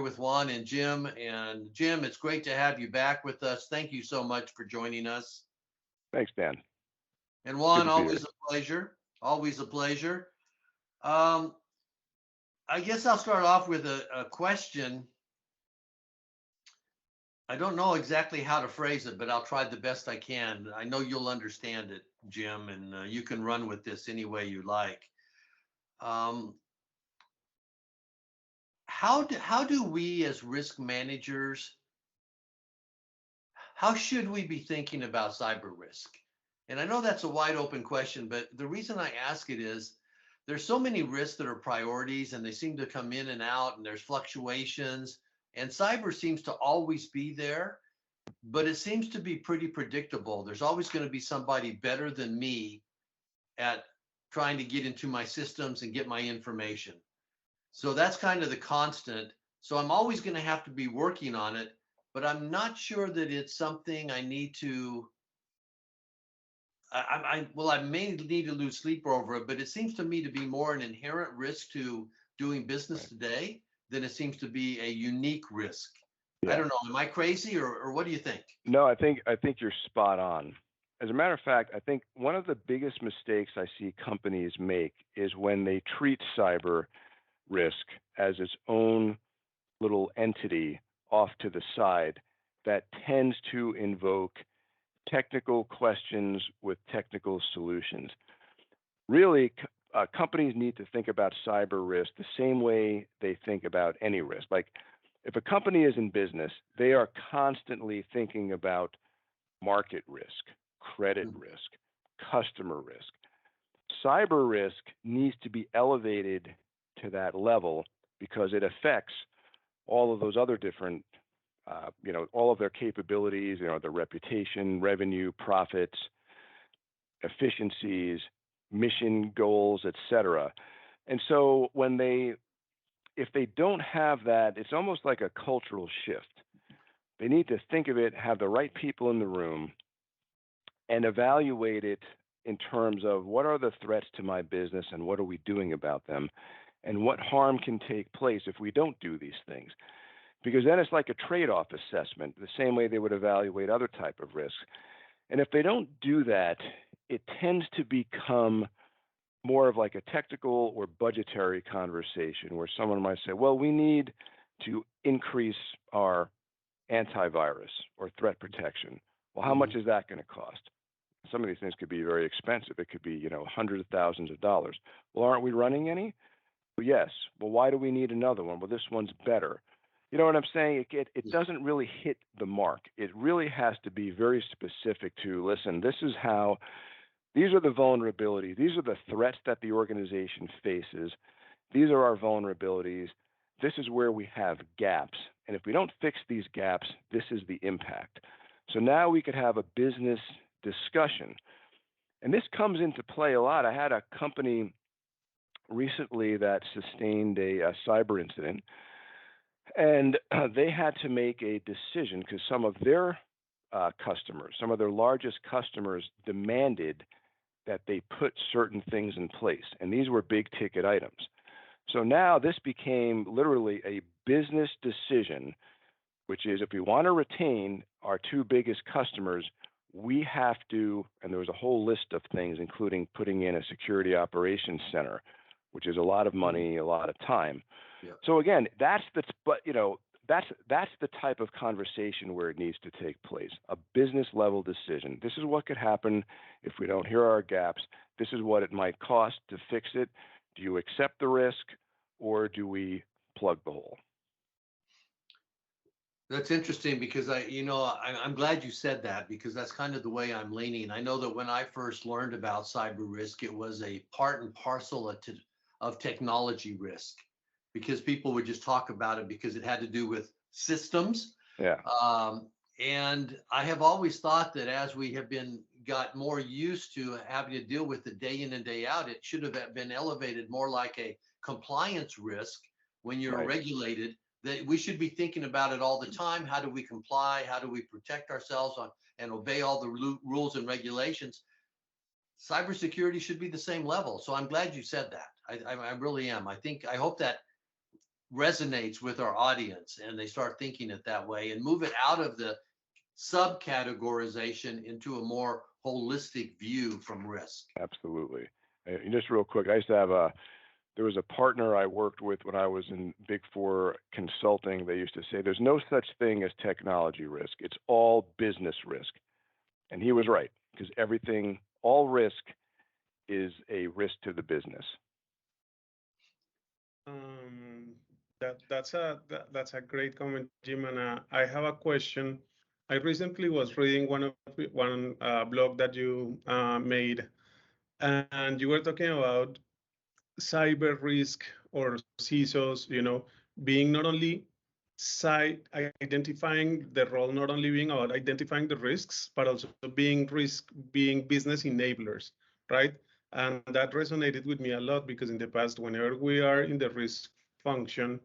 with Juan and Jim. And Jim, it's great to have you back with us. Thank you so much for joining us. Thanks, Dan. And Good Juan, to be here. always a pleasure. Always a pleasure. Um, I guess I'll start off with a question. I don't know exactly how to phrase it, but I'll try the best I can. I know you'll understand it, Jim, and you can run with this any way you like. Um, how do we as risk managers, how should we be thinking about cyber risk? And I know that's a wide open question, but the reason I ask it is there's so many risks that are priorities and they seem to come in and out and there's fluctuations and cyber seems to always be there, but it seems to be pretty predictable. There's always going to be somebody better than me at trying to get into my systems and get my information. So that's kind of the constant. So I'm always going to have to be working on it, but I'm not sure that it's something I need to. I may need to lose sleep over it, but it seems to me to be more an inherent risk to doing business Right. today than it seems to be a unique risk. I Yeah. don't know. Am I crazy or what do you think? No, I think you're spot on. As a matter of fact, I think one of the biggest mistakes I see companies make is when they treat cyber risk as its own little entity off to the side that tends to invoke technical questions with technical solutions. Really, companies need to think about cyber risk the same way they think about any risk. Like if a company is in business, they are constantly thinking about market risk, credit Mhm. risk, customer risk. Cyber risk needs to be elevated to that level because it affects all of those other different, all of their capabilities, their reputation, revenue, profits, efficiencies, mission goals, et cetera. And so if they don't have that, it's almost like a cultural shift. They need to think of it, have the right people in the room, and evaluate it in terms of what are the threats to my business and what are we doing about them, and what harm can take place if we don't do these things. Because then it's like a trade-off assessment, the same way they would evaluate other type of risks. And if they don't do that, it tends to become more of like a technical or budgetary conversation where someone might say, well, we need to increase our antivirus or threat protection. Well, how much Mhm. is that going to cost? Some of these things could be very expensive. It could be, hundreds of thousands of dollars. Well, aren't we running any? Well, yes. Well, why do we need another one? Well, this one's better. You know what I'm saying? It Yeah. doesn't really hit the mark. It really has to be very specific to, listen, this is how, these are the vulnerabilities. These are the threats that the organization faces. These are our vulnerabilities. This is where we have gaps. And if we don't fix these gaps, this is the impact. So now we could have a business discussion. And this comes into play a lot. I had a company recently that sustained a cyber incident, and they had to make a decision because some of their customers, some of their largest customers demanded that they put certain things in place. And these were big ticket items. So now this became literally a business decision, which is if we want to retain our two biggest customers, we have to, and there was a whole list of things, including putting in a security operations center, which is a lot of Mhm. money, a lot of time. Yeah. So again, that's the type of conversation where it needs to take place, a business level decision. This is what could happen if we don't hear our gaps. This is what it might cost to fix it. Do you accept the risk or do we plug the hole? That's interesting because I'm glad you said that because that's kind of the way I'm leaning. I know that when I first learned about cyber risk, it was a part and parcel of technology risk because people would just talk about it because it had to do with systems. Yeah, Um, and I have always thought that as we have got more used to having to deal with it day in and day out, it should have been elevated more like a compliance risk when you're right. regulated, that we should be thinking about it all the time. How do we comply? How do we protect ourselves and obey all the rules and regulations? Cybersecurity should be the same level. So I'm glad you said that. I really am. I hope that resonates with our audience and they start thinking it that way and move it out of the subcategorization into a more holistic view from risk. Absolutely. And just real quick, I used to have there was a partner I worked with when I was in Big Four consulting. They used to say, there's no such thing as technology risk. It's all business risk. And he was right, because all risk is a risk to the business. That's a great comment, Jim. And I have a question. I recently was reading one blog that you made, and you were talking about cyber risk or CISOs, being not only identifying the role, not only being about identifying the risks, but also being business enablers, right? And that resonated with me a lot because in the past, whenever we are in the risk function,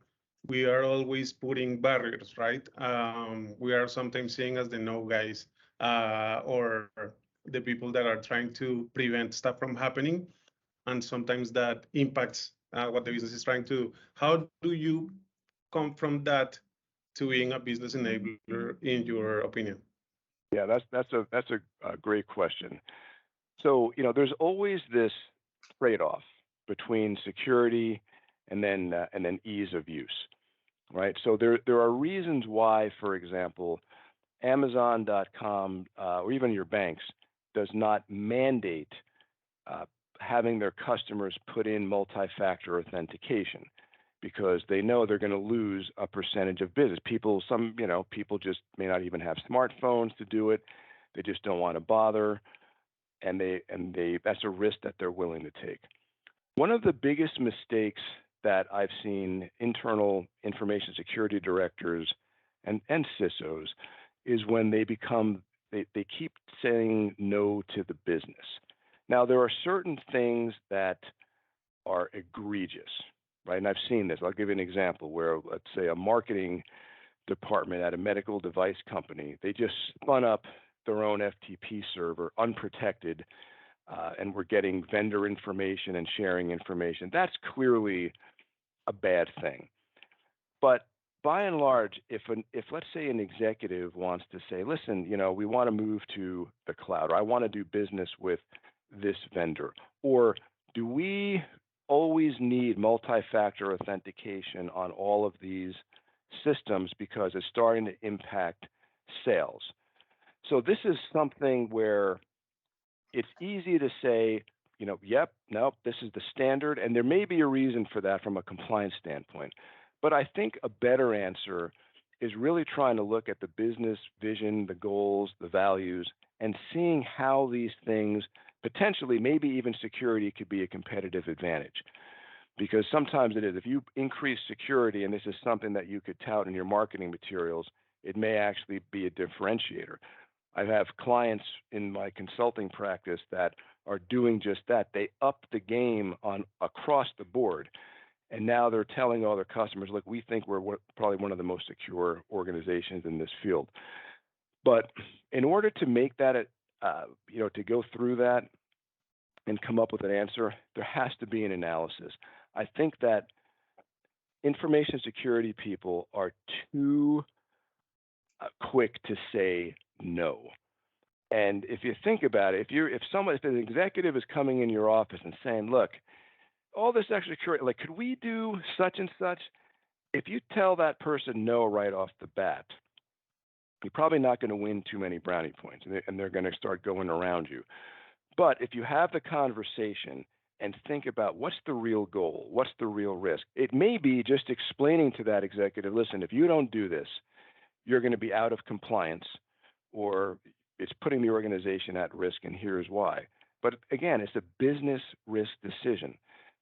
we are always putting barriers, right? We are sometimes seen as the no guys or the people that are trying to prevent stuff from happening, and sometimes that impacts what the business is trying to do. How do you come from that to being a business enabler, in your opinion? Yeah, that's a great question. So, there's always this trade-off between security and then ease of use, right? So there are reasons why, for example, Amazon.com or even your banks does not mandate having their customers put in multi-factor authentication, because they know they're going to lose a percentage of business. People just may not even have smartphones to do it. They just don't want to bother, and that's a risk that they're willing to take. One of the biggest mistakes that I've seen internal information security directors and CISOs is when they keep saying no to the business. Now, there are certain things that are egregious, right? And I've seen this. I'll give you an example where, let's say, a marketing department at a medical device company, they just spun up their own FTP server unprotected, and we're getting vendor information and sharing information. That's clearly a bad thing. But by and large, if let's say an executive wants to say, listen, we want to move to the cloud, or I want to do business with this vendor, or do we always need multi-factor authentication on all of these systems because it's starting to impact sales? So this is something where it's easy to say, yep, nope, this is the standard, and there may be a reason for that from a compliance standpoint. But I think a better answer is really trying to look at the business vision, the goals, the values, and seeing how these things potentially, maybe even security, could be a competitive advantage. Because sometimes it is. If you increase security, and this is something that you could tout in your marketing materials, it may actually be a differentiator. I have clients in my consulting practice that are doing just that. They up the game across the board. And now they're telling all their customers, look, we think we're probably one of the most secure organizations in this field. But in order to make that, to go through that and come up with an answer, there has to be an analysis. I think that information security people are too quick to say no. And if you think about it, if an executive is coming in your office and saying, look, all this extra security, like, could we do such and such? If you tell that person no right off the bat, you're probably not going to win too many brownie points, and they're going to start going around you. But if you have the conversation and think about what's the real goal, what's the real risk, it may be just explaining to that executive, listen, if you don't do this, you're going to be out of compliance, or it's putting the organization at risk, and here's why. But again, it's a business risk decision.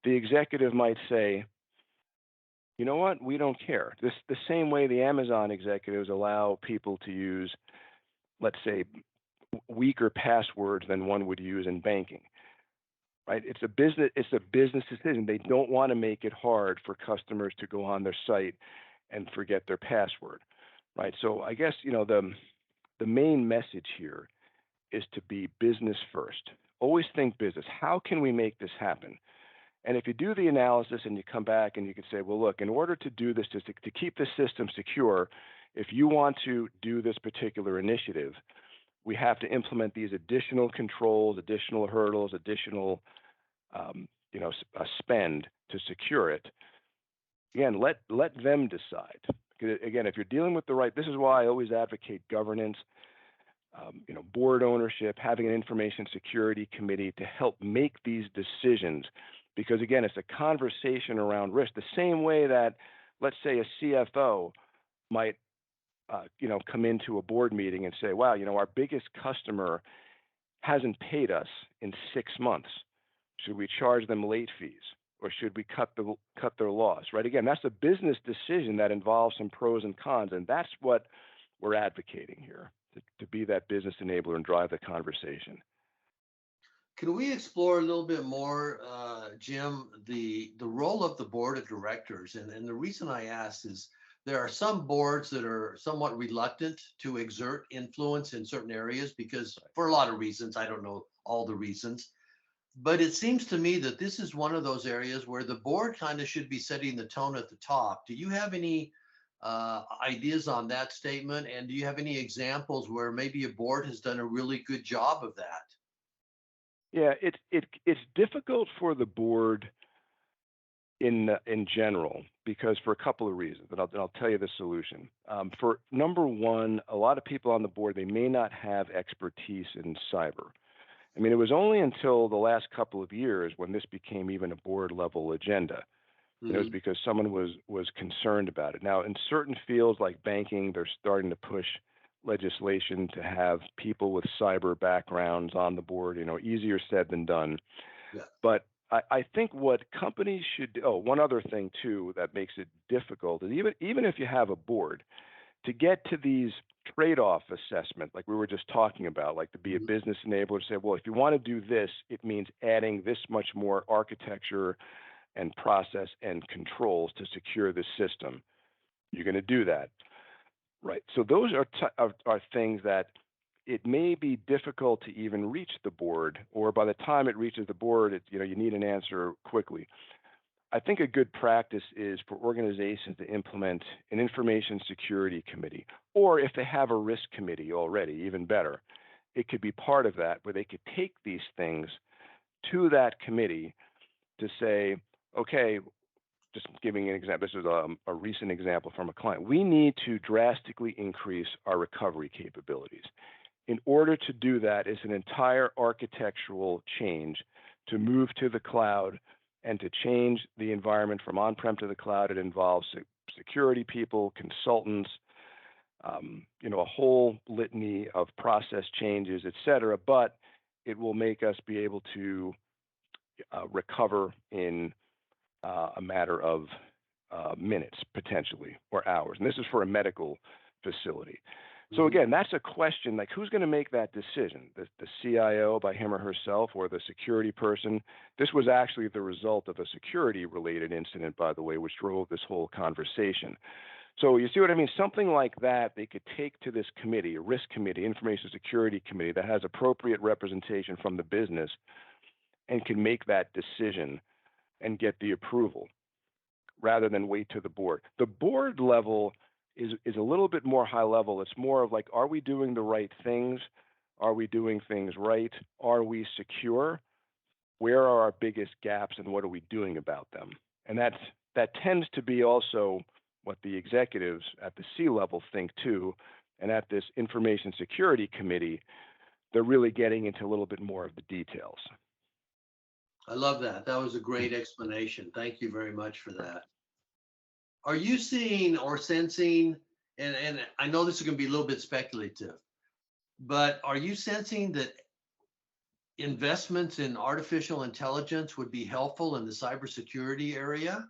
The executive might say, you know what, we don't care. The same way the Amazon executives allow people to use, let's say, weaker passwords than one would use in banking, right? It's a business decision. They don't want to make it hard for customers to go on their site and forget their password, right? So I guess, the main message here is to be business first. Always think business. How can we make this happen? And if you do the analysis and you come back and you can say, well, look, in order to do this, to keep the system secure, if you want to do this particular initiative, we have to implement these additional controls, additional hurdles, additional spend to secure it. Again, let them decide. Again, if you're dealing with the right, this is why I always advocate governance, board ownership, having an information security committee to help make these decisions. Because again, it's a conversation around risk, the same way that, let's say, a CFO might, come into a board meeting and say, wow, our biggest customer hasn't paid us in 6 months. Should we charge them late fees, or should we cut their loss? Right? Again, that's a business decision that involves some pros and cons, and that's what we're advocating here, to be that business enabler and drive the conversation. Can we explore a little bit more, Jim, the role of the board of directors? And the reason I ask is there are some boards that are somewhat reluctant to exert influence in certain areas because for a lot of reasons, I don't know all the reasons, but it seems to me that this is one of those areas where the board kind of should be setting the tone at the top. Do you have any ideas on that statement? And do you have any examples where maybe a board has done a really good job of that? Yeah, it's difficult for the board in general, because for a couple of reasons, and I'll tell you the solution. For number one, a lot of people on the board, they may not have expertise in cyber. I mean, it was only until the last couple of years when this became even a board level agenda. It was because someone was concerned about it. Now, in certain fields like banking, they're starting to push legislation to have people with cyber backgrounds on the board. Easier said than done. Yeah. But I think what companies should do, one other thing too that makes it difficult is even if you have a board, to get to these trade-off assessment, like we were just talking about, like to be a business enabler, to say, well, if you want to do this, it means adding this much more architecture and process and controls to secure the system. You're going to do that. Right. So those are things that it may be difficult to even reach the board, or by the time it reaches the board, you need an answer quickly. I think a good practice is for organizations to implement an information security committee, or if they have a risk committee already, even better, it could be part of that where they could take these things to that committee to say, okay, just giving an example, this is a recent example from a client. We need to drastically increase our recovery capabilities. In order to do that, it's an entire architectural change to move to the cloud and to change the environment from on-prem to the cloud. It involves security people, consultants, a whole litany of process changes, et cetera, but it will make us be able to recover in a matter of minutes, potentially, or hours. And this is for a medical facility. So again, that's a question, like who's going to make that decision? The CIO by him or herself, or the security person? This was actually the result of a security-related incident, by the way, which drove this whole conversation. So you see what I mean? Something like that they could take to this committee, a risk committee, information security committee that has appropriate representation from the business and can make that decision and get the approval rather than wait to the board. The board level is a little bit more high level. It's more of like, are we doing the right things? Are we doing things right? Are we secure? Where are our biggest gaps and what are we doing about them? And that tends to be also what the executives at the C-level think too. And at this information security committee, they're really getting into a little bit more of the details. I love that. That was a great explanation. Thank you very much for that. Are you seeing or sensing, and I know this is going to be a little bit speculative, but are you sensing that investments in artificial intelligence would be helpful in the cybersecurity area?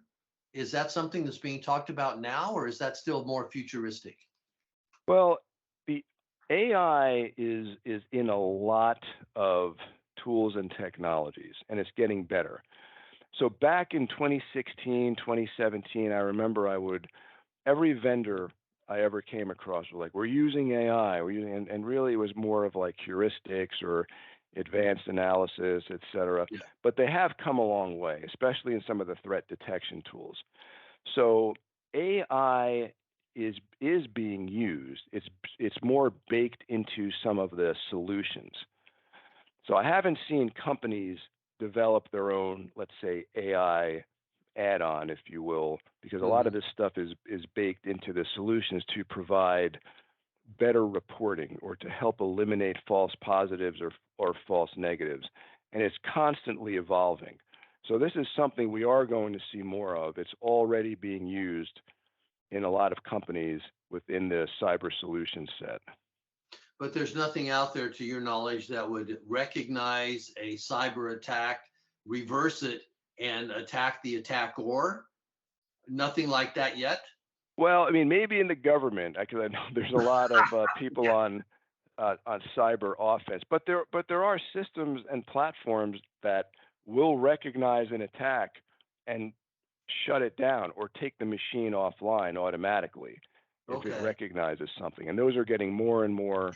Is that something that's being talked about now, or is that still more futuristic? Well, the AI is in a lot of tools and technologies, and it's getting better. So back in 2016, 2017, I remember every vendor I ever came across was like, we're using AI, and really it was more of like heuristics or advanced analysis, et cetera. Yeah. But they have come a long way, especially in some of the threat detection tools. So AI is being used. It's more baked into some of the solutions. So I haven't seen companies develop their own, let's say, AI add-on, if you will, because a lot of this stuff is baked into the solutions to provide better reporting or to help eliminate false positives or false negatives. And it's constantly evolving. So this is something we are going to see more of. It's already being used in a lot of companies within the cyber solution set. But there's nothing out there, to your knowledge, that would recognize a cyber attack, reverse it, and attack the attacker? Nothing like that yet? Well, I mean, maybe in the government, because I know there's a lot of people Yeah. on cyber offense, but there are systems and platforms that will recognize an attack and shut it down or take the machine offline automatically if it Okay. recognizes something. And those are getting more and more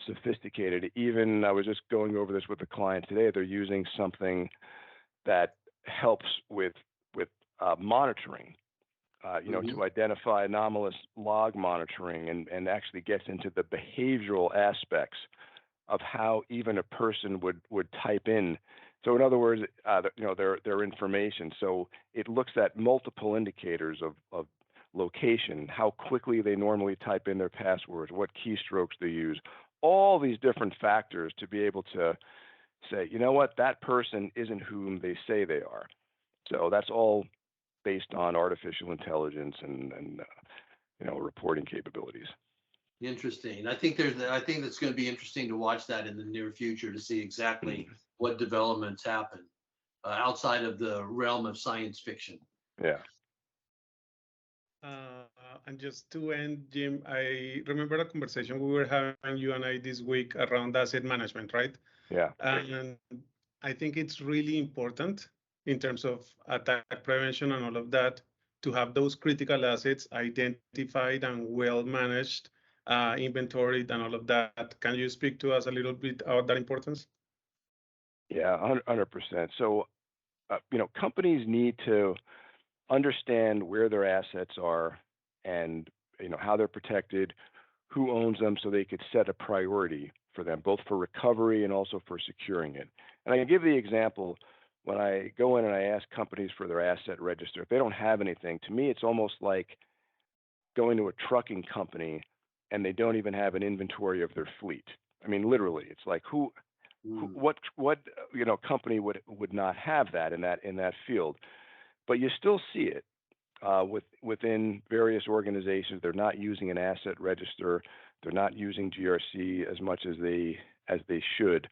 sophisticated. Even I was just going over this with a client today. They're using something that helps with monitoring. To identify anomalous log monitoring and actually gets into the behavioral aspects of how even a person would type in. So in other words, their information. So it looks at multiple indicators of location, how quickly they normally type in their passwords, what keystrokes they use, all these different factors to be able to say, you know what, that person isn't whom they say they are. So that's all based on artificial intelligence and reporting capabilities. Interesting. I think that's going to be interesting to watch that in the near future to see exactly what developments happen outside of the realm of science fiction. Yeah. And just to end, Jim, I remember a conversation we were having, you and I, this week around asset management, right? Yeah. And I think it's really important in terms of attack prevention and all of that to have those critical assets identified and well managed, inventoried, and all of that. Can you speak to us a little bit about that importance? Yeah, 100%. So, companies need to understand where their assets are and how they're protected, who owns them, so they could set a priority for them, both for recovery and also for securing it. And I can give the example when I go in and I ask companies for their asset register. If they don't have anything, to me, it's almost like going to a trucking company and they don't even have an inventory of their fleet. I mean, literally, it's like what company would not have that in that field? But you still see it within various organizations. They're not using an asset register. They're not using GRC as much as they should.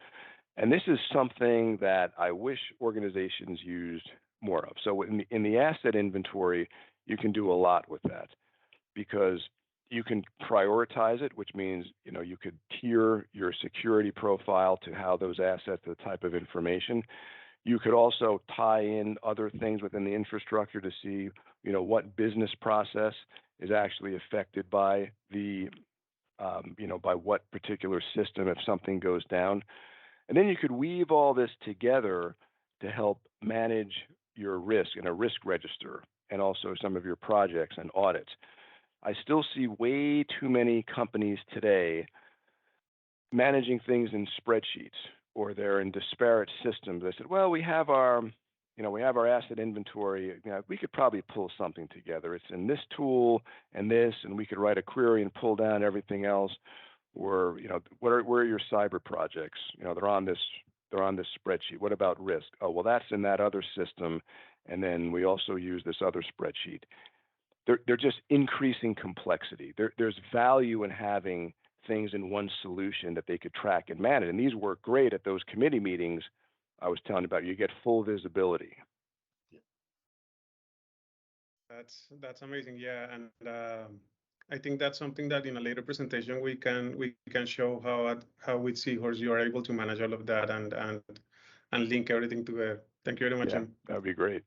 And this is something that I wish organizations used more of. So in the asset inventory, you can do a lot with that because you can prioritize it, which means you could tier your security profile to how those assets, the type of information. You could also tie in other things within the infrastructure to see, what business process is actually affected by by what particular system if something goes down. And then you could weave all this together to help manage your risk in a risk register and also some of your projects and audits. I still see way too many companies today managing things in spreadsheets, or they're in disparate systems. They said, well, we have our asset inventory. We could probably pull something together. It's in this tool and this, and we could write a query and pull down everything else. Or, where are your cyber projects? They're on this spreadsheet. What about risk? Oh, well, that's in that other system. And then we also use this other spreadsheet. They're just increasing complexity. There's value in having things in one solution that they could track and manage. And these work great at those committee meetings I was telling you about. You get full visibility. That's amazing. Yeah, and I think that's something that in a later presentation we can show how with Seahorse you are able to manage all of that and link everything together. Thank you very much. Yeah, that would be great.